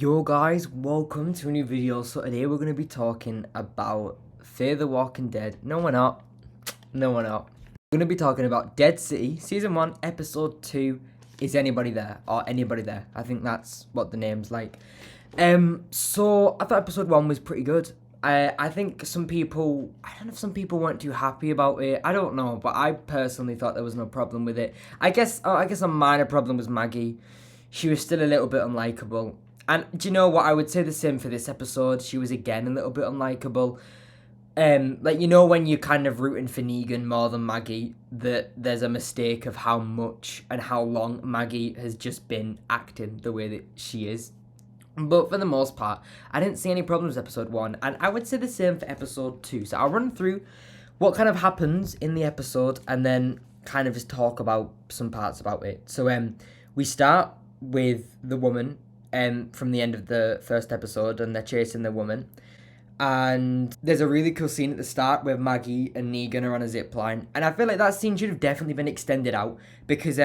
Yo guys, welcome to a new video. So today we're going to be talking about Fear the Walking Dead. No we're not. No we're not. We're going to be talking about Dead City, Season 1, Episode 2, Is Anybody There? Or Anybody There. I think that's what the name's like. So I thought Episode 1 was pretty good. I think some people, I don't know if some people weren't too happy about it. I don't know, but I personally thought there was no problem with it. I guess a minor problem was Maggie. She was still a little bit unlikable. And do you know what? I would say the same for this episode. She was again a little bit unlikable. When you're kind of rooting for Negan more than Maggie, that there's a mistake of how much and how long Maggie has just been acting the way that she is. But for the most part, I didn't see any problems with episode 1, and I would say the same for episode 2. So I'll run through what kind of happens in the episode and then kind of just talk about some parts about it. So we start with the woman from the end of the first episode, and they're chasing the woman. And there's a really cool scene at the start where Maggie and Negan are on a zip line. And I feel like that scene should have definitely been extended out because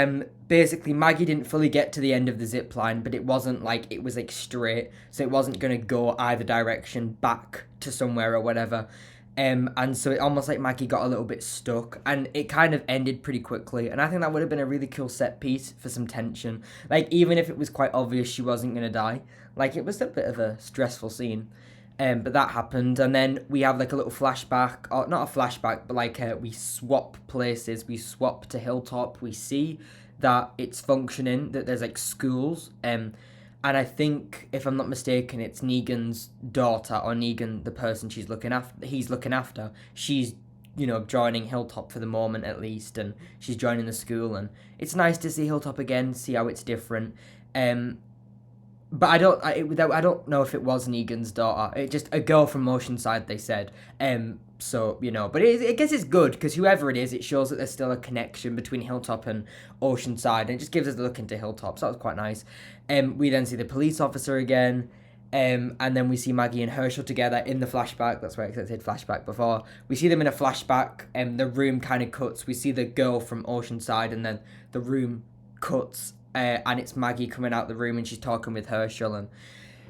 basically Maggie didn't fully get to the end of the zip line, but it wasn't like it was like straight. So it wasn't going to go either direction back to somewhere or whatever. And so it almost like Maggie got a little bit stuck and it kind of ended pretty quickly. And I think that would have been a really cool set piece for some tension. Like even if it was quite obvious she wasn't going to die, like it was a bit of a stressful scene. But that happened, and then we have like a little flashback, or not a flashback, but like we swap places. We swap to Hilltop. We see that it's functioning, that there's like schools, and I think, if I'm not mistaken, it's Negan's daughter, or Negan, the person he's looking after. She's, joining Hilltop for the moment at least, and she's joining the school, and it's nice to see Hilltop again, see how it's different. But I don't know if it was Negan's daughter. It just a girl from Oceanside, they said. But I guess it's good because whoever it is, it shows that there's still a connection between Hilltop and Oceanside, and it just gives us a look into Hilltop. So that was quite nice. We then see the police officer again. And then we see Maggie and Herschel together in the flashback. That's why I said flashback before. We see them in a flashback, and the room kind of cuts. We see the girl from Oceanside, and then the room cuts. And it's Maggie coming out the room, and she's talking with Herschel, and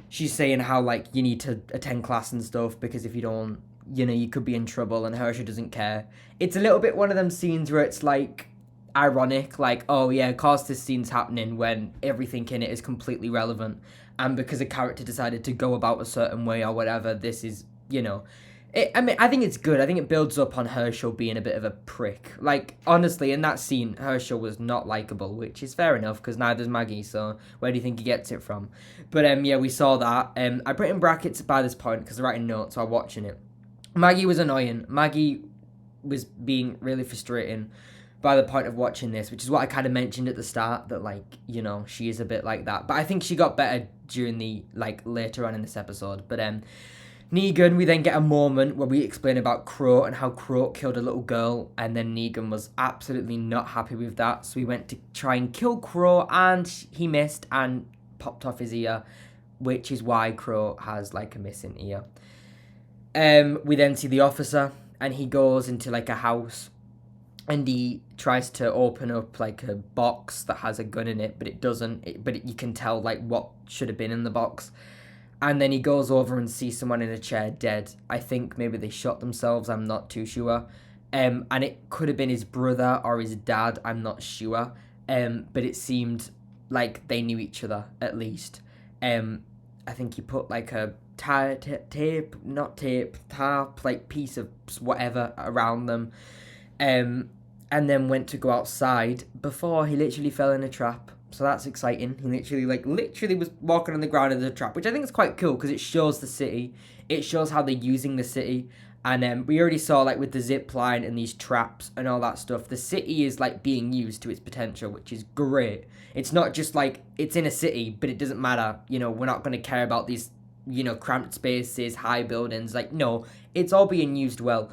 she's saying how like you need to attend class and stuff because if you don't, you could be in trouble. And Herschel doesn't care. It's a little bit one of them scenes where it's like ironic, like, oh yeah, of course this scene's happening when everything in it is completely relevant, and because a character decided to go about a certain way or whatever, this is, I think it's good. I think it builds up on Herschel being a bit of a prick. Like, honestly, in that scene, Herschel was not likable, which is fair enough, because neither's Maggie, so where do you think he gets it from? But, yeah, we saw that. I put in brackets by this point, because I'm writing notes while watching it. Maggie was annoying. Maggie was being really frustrating by the point of watching this, which is what I kind of mentioned at the start, that, like, she is a bit like that. But I think she got better during the, like, later on in this episode. But, Negan, we then get a moment where we explain about Crow and how Crow killed a little girl, and then Negan was absolutely not happy with that, so he went to try and kill Crow, and he missed and popped off his ear, which is why Crow has like a missing ear. We then see the officer, and he goes into like a house, and he tries to open up like a box that has a gun in it, but it doesn't. But you can tell like what should have been in the box. And then he goes over and sees someone in a chair dead. I think maybe they shot themselves. I'm not too sure. And it could have been his brother or his dad. I'm not sure. But it seemed like they knew each other, at least. I think he put like a tarp, like piece of whatever around them. And then went to go outside before he literally fell in a trap. So that's exciting. He literally was walking on the ground in the trap, which I think is quite cool because it shows the city. It shows how they're using the city. And we already saw like with the zip line and these traps and all that stuff, the city is like being used to its potential, which is great. It's not just like it's in a city, but it doesn't matter. We're not going to care about these, cramped spaces, high buildings. Like, no, it's all being used well.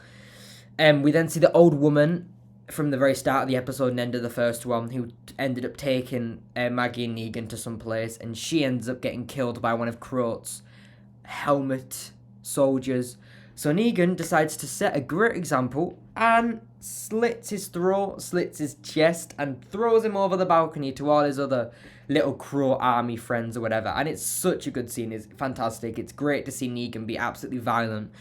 We then see the old woman from the very start of the episode and end of the first one, who ended up taking Maggie and Negan to some place, and she ends up getting killed by one of Crow's helmet soldiers. So Negan decides to set a great example and slits his throat, slits his chest, and throws him over the balcony to all his other little Crow army friends or whatever. And it's such a good scene. It's fantastic. It's great to see Negan be absolutely violent,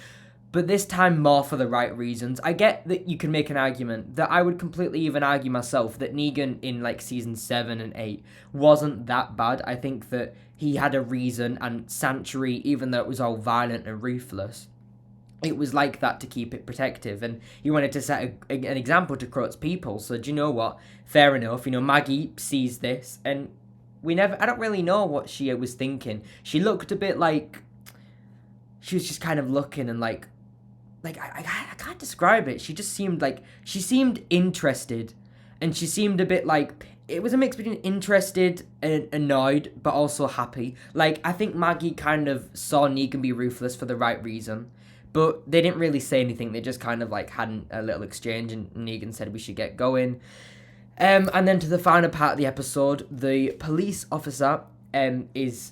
but this time more for the right reasons. I get that you can make an argument that I would completely even argue myself that Negan in like season 7 and 8 wasn't that bad. I think that he had a reason, and Sanctuary, even though it was all violent and ruthless, it was like that to keep it protective, and he wanted to set an example to Croat's people. So do you know what? Fair enough. Maggie sees this, and I don't really know what she was thinking. She looked a bit like she was just kind of looking and like I can't describe it. She just seemed like she seemed interested, and she seemed a bit like it was a mix between interested and annoyed, but also happy. Like I think Maggie kind of saw Negan be ruthless for the right reason, but they didn't really say anything. They just kind of like had a little exchange, and Negan said we should get going. And then to the final part of the episode, the police officer is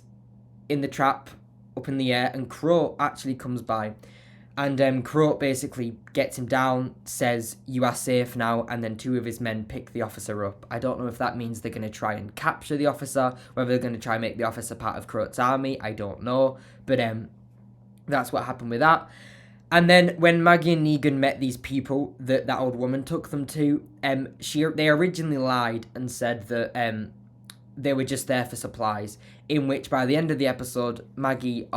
in the trap up in the air, and Crow actually comes by. And Crow basically gets him down, says, "You are safe now," and then two of his men pick the officer up. I don't know if that means they're going to try and capture the officer, whether they're going to try and make the officer part of Crow's army, I don't know. But that's what happened with that. And then when Maggie and Negan met these people that old woman took them to, they originally lied and said that they were just there for supplies, in which by the end of the episode, Maggie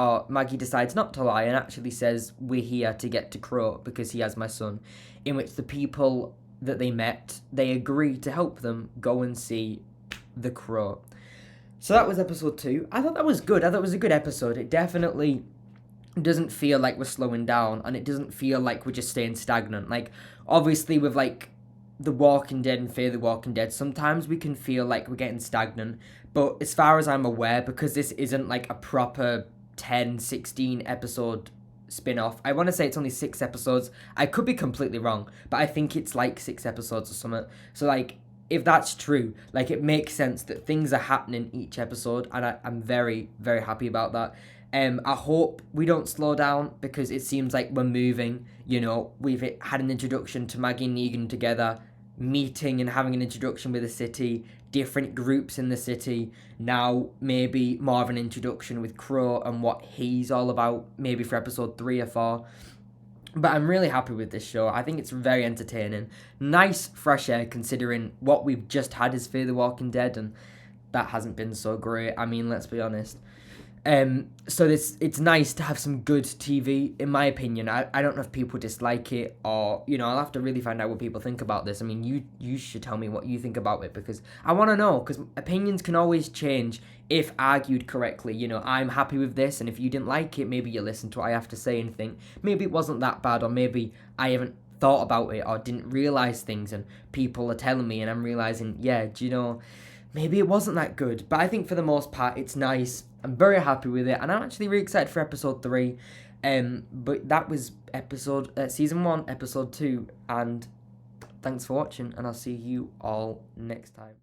decides not to lie and actually says, "We're here to get to Crow because he has my son," in which the people that they met, they agree to help them go and see the Crow. So that was episode 2. I thought that was good. I thought it was a good episode. It definitely doesn't feel like we're slowing down, and it doesn't feel like we're just staying stagnant. Like, obviously with like The Walking Dead and Fear the Walking Dead, sometimes we can feel like we're getting stagnant, but as far as I'm aware, because this isn't like a proper 10, 16 episode spin-off, I want to say it's only 6 episodes. I could be completely wrong, but I think it's like 6 episodes or something. So like, if that's true, like it makes sense that things are happening each episode, and I'm very, very happy about that. I hope we don't slow down, because it seems like we're moving. We've had an introduction to Maggie and Negan together, meeting and having an introduction with the city, different groups in the city. Now maybe more of an introduction with Crow and what he's all about, maybe for episode 3 or 4. But I'm really happy with this show. I think it's very entertaining. Nice fresh air considering what we've just had is Fear the Walking Dead, and that hasn't been so great. I mean, let's be honest. So it's nice to have some good TV, in my opinion. I don't know if people dislike it, or I'll have to really find out what people think about this. I mean, you should tell me what you think about it, because I want to know, because opinions can always change if argued correctly. I'm happy with this, and if you didn't like it, maybe you listen to what I have to say and think maybe it wasn't that bad, or maybe I haven't thought about it or didn't realize things, and people are telling me and I'm realizing, yeah, maybe it wasn't that good. But I think for the most part, it's nice. I'm very happy with it, and I'm actually really excited for episode 3. But that was season 1, episode 2, and thanks for watching, and I'll see you all next time.